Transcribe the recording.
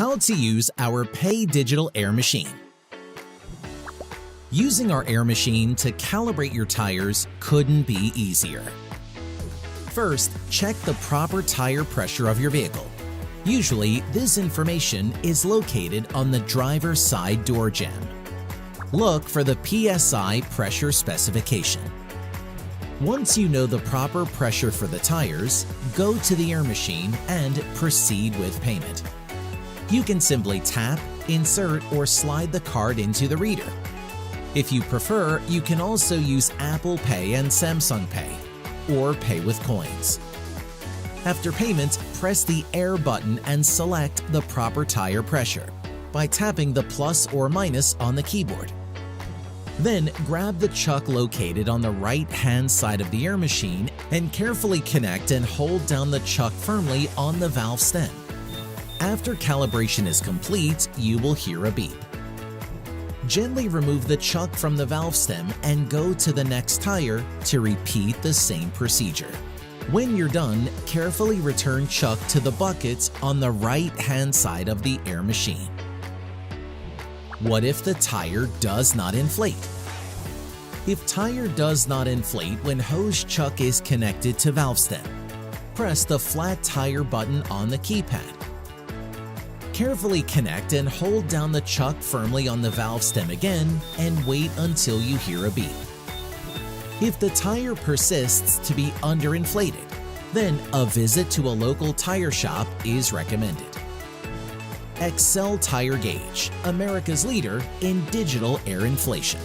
How to use our Pay Digital Air Machine. Using our air machine to calibrate your tires couldn't be easier. First, check the proper tire pressure of your vehicle. Usually, this information is located on the driver's side door jamb. Look for the PSI pressure specification. Once you know the proper pressure for the tires, go to the air machine and proceed with payment. You can simply tap, insert, or slide the card into the reader. If you prefer, you can also use Apple Pay and Samsung Pay, or pay with coins. After payment, press the Air button and select the proper tire pressure by tapping the plus or minus on the keyboard. Then grab the chuck located on the right-hand side of the air machine and carefully connect and hold down the chuck firmly on the valve stem. After calibration is complete, you will hear a beep. Gently remove the chuck from the valve stem and go to the next tire to repeat the same procedure. When you're done, carefully return chuck to the buckets on the right-hand side of the air machine. What if the tire does not inflate? If tire does not inflate when hose chuck is connected to valve stem, press the flat tire button on the keypad. Carefully connect and hold down the chuck firmly on the valve stem again and wait until you hear a beep. If the tire persists to be underinflated, then a visit to a local tire shop is recommended. Excel Tire Gauge, America's leader in digital air inflation.